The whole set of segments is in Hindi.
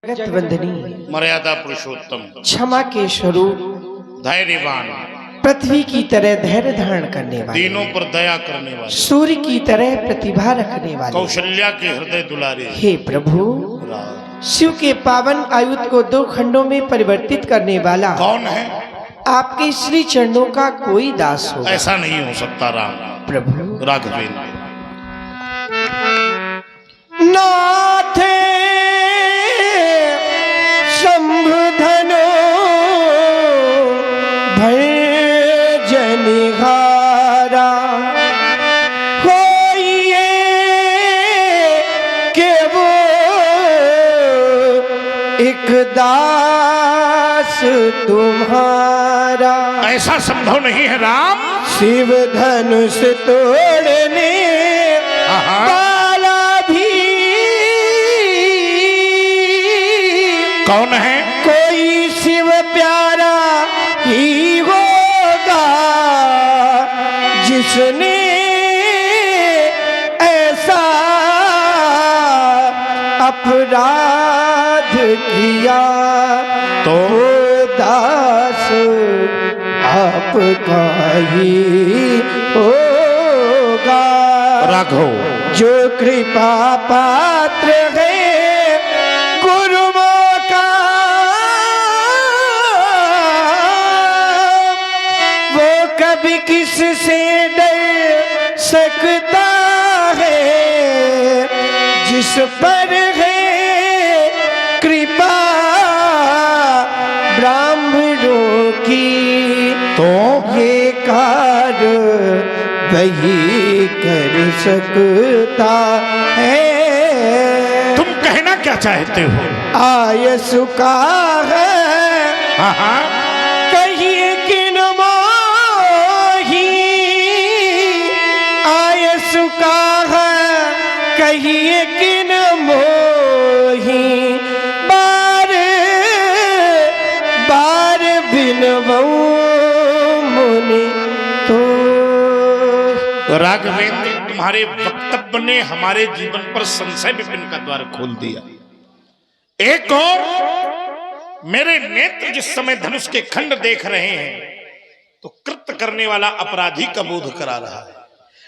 जगत वंदनी मर्यादा पुरुषोत्तम क्षमा के स्वरूप धैर्यवान पृथ्वी की तरह धैर्य धारण करने वाले दीनों पर दया करने वाले सूर्य की तरह प्रतिभा रखने वाले कौशल्या के हृदय दुलारे हे प्रभु शिव के पावन आयुध को दो खंडों में परिवर्तित करने वाला कौन है? आपके श्री चरणों का कोई दास हो ऐसा नहीं हो सकता राम प्रभु। राघवेंद्र नाथे शंभुधनो भय जनिहारा होइए के वो एक दास तुम्हारा। ऐसा संभव नहीं है राम। शिव धनुष तोड़ने कौन है? कोई शिव प्यारा ही होगा जिसने ऐसा अपराध किया तो दास आपका ही होगा। राघव जो कृपा पात्र है कभी किससे डर सकता है जिस पर है कृपा ब्राह्मणों की तो ये कार्य वही कर सकता है। तुम कहना क्या चाहते हो? आयसु का है कहिए किन का है कहिए किन मोही बार बार बिनवऊ मुनि तो। राघवेंद्र तुम्हारे वक्तव्य ने हमारे जीवन पर संशय विपिन का द्वार खोल दिया। एक और मेरे नेत्र जिस समय धनुष के खंड देख रहे हैं तो कृत्य करने वाला अपराधी का बोध करा रहा है,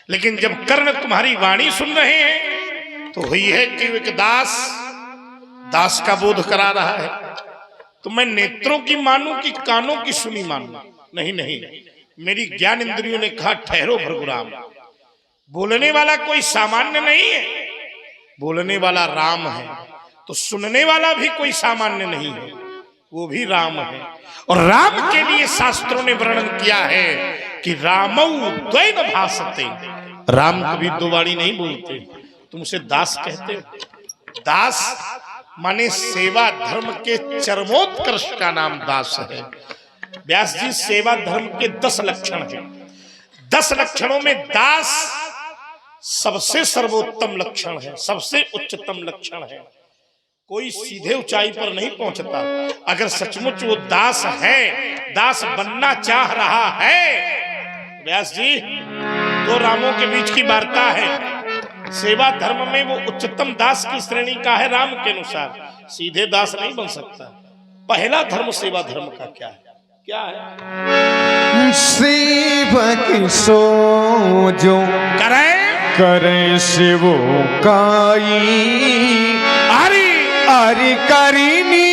लेकिन जब कर्ण तुम्हारी वाणी सुन रहे हैं तो वही है कि एक दास का बोध करा रहा है। तो मैं नेत्रों की मानूं कि कानों की सुनी मानूं? नहीं नहीं, मेरी ज्ञान इंद्रियों ने कहा ठहरो भृगुराम, बोलने वाला कोई सामान्य नहीं है, बोलने वाला राम है, तो सुनने वाला भी कोई सामान्य नहीं है, वो भी राम है। और राम के लिए शास्त्रों ने वर्णन किया है कि रामौ द्वैन भासते, राम कभी दो वाणी नहीं बोलते। तुम उसे दास कहते हो। दास माने सेवा धर्म के चरमोत्कर्ष का नाम दास है। व्यास जी सेवा धर्म के 10 लक्षण हैं। 10 लक्षणों में दास सबसे सर्वोत्तम लक्षण है, सबसे उच्चतम लक्षण है। कोई सीधे ऊंचाई पर नहीं पहुंचता। अगर सचमुच वो दास है, दास बनना चाह रहा है, व्यास जी दो रामों के बीच की वार्ता है। सेवा धर्म में वो उच्चतम दास की श्रेणी का है राम के अनुसार, सीधे दास नहीं बन सकता। पहला धर्म सेवा धर्म का क्या है? क्या है? सेवक सो जो करे शिव काई अरि करिनी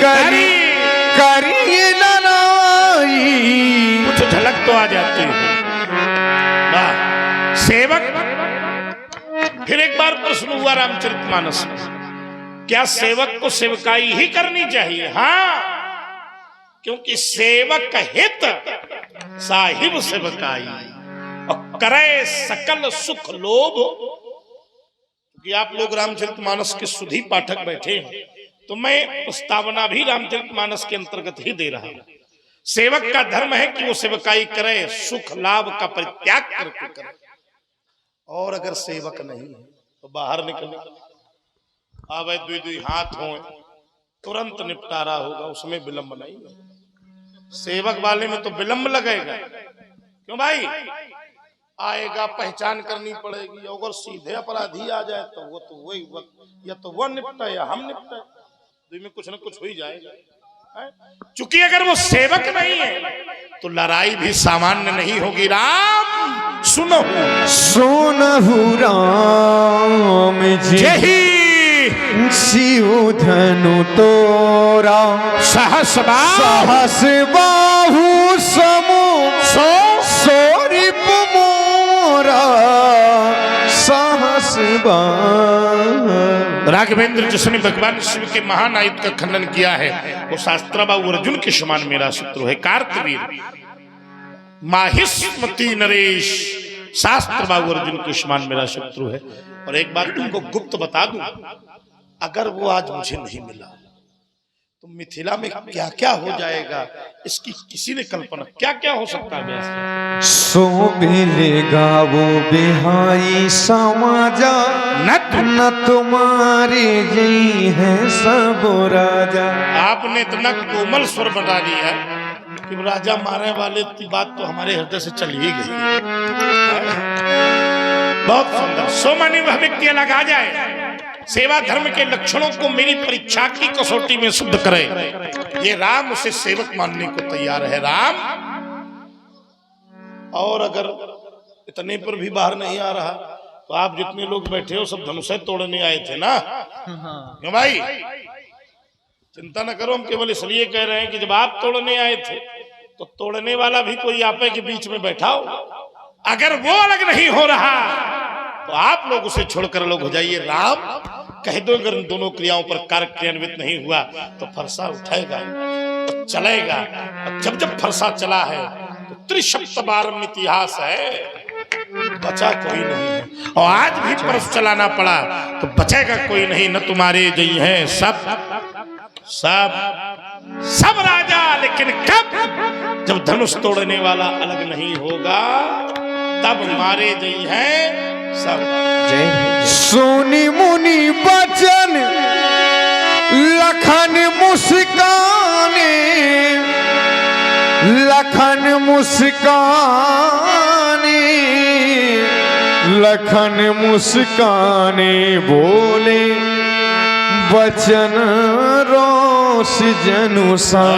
करिए नाई। कुछ झलक तो आ जाती है। सेवक। फिर एक बार प्रश्न हुआ रामचरितमानस में, क्या सेवक को सेवकाई ही करनी चाहिए? हाँ, क्योंकि सेवक हित साहिब सेवकाई और करे सकल सुख लोभ। कि आप लोग रामचरितमानस के सुधी पाठक बैठे हैं तो मैं प्रस्तावना भी रामचरितमानस के अंतर्गत ही दे रहा हूं। सेवक का धर्म है कि वो सेवकाई करे, सुख लाभ का परित्याग करके करे। और अगर सेवक नहीं है तो बाहर निकले, आवे दुई हाथ हो, तुरंत निपटारा होगा, उसमें विलंब नहीं है। सेवक वाले में तो विलंब लगेगा। क्यों भाई? आएगा, पहचान करनी पड़ेगी। अगर सीधे अपराधी आ जाए तो वो तो वही वक्त या तो वह निपटा या हम निपटे, तो में कुछ ना कुछ हो ही जाएगा। चूंकि अगर वो सेवक नहीं है तो लड़ाई भी सामान्य नहीं होगी। राम सुनो सुनहु राम जी यही शिव धनु तोरा सहस सहस बाहु समु सोरिप मोरा सहस बाहु। राघवेंद्र जिसने भगवान शिव के महान आयुध का खंडन किया है वो शास्त्रबाहु अर्जुन के समान मेरा शत्रु है। कार्तवीर माहिष्मती नरेश शास्त्रबाहु अर्जुन के समान मेरा शत्रु है। और एक बात तुमको गुप्त बता दूं, अगर वो आज मुझे नहीं मिला तो मिथिला में क्या क्या हो जाएगा इसकी किसी ने कल्पना क्या क्या हो सकता है। सो मिलेगा वो बिहाई समाजा न तुम्हारे जी है सब राजा। आपने इतना कोमल स्वर बना दिया कि राजा मारने वाले की बात तो हमारे हृदय से चल ही गई। बहुत सुंदर। सो मानी वह व्यक्ति अलग आ जाए सेवा धर्म के लक्षणों को मेरी परीक्षा की कसौटी में सिद्ध करे। ये राम उसे सेवक मानने को तैयार है। राम और अगर इतने पर भी बाहर नहीं आ रहा तो आप जितने लोग बैठे हो सब धनुष तोड़ने आए थे ना। क्यों भाई चिंता न करो, हम केवल इसलिए कह रहे हैं कि जब आप तोड़ने आए थे तो तोड़ने वाला भी कोई आपे के बीच में बैठा हो। अगर वो अलग नहीं हो रहा तो आप लोग उसे छोड़कर लोग हो जाइए। राम कह दो अगर इन दोनों क्रियाओं पर कार्य क्रियान्वित नहीं हुआ तो फरसा उठाएगा तो चलेगा। और जब जब फरसा चला है तो त्रिशप्त बारम इतिहास है, बचा कोई नहीं है। और आज भी परस चलाना पड़ा तो बचेगा कोई नहीं। न तुम्हारे जई हैं सब सब सब राजा, लेकिन कब जब धनुष तोड़ने वाला अलग नहीं होगा तब मारे जई हैं सब। सोनी मुनि बचन लखन मुस्काने लखन मुस्काने लखन मुस्काने बोले बचन रोष जनुसा।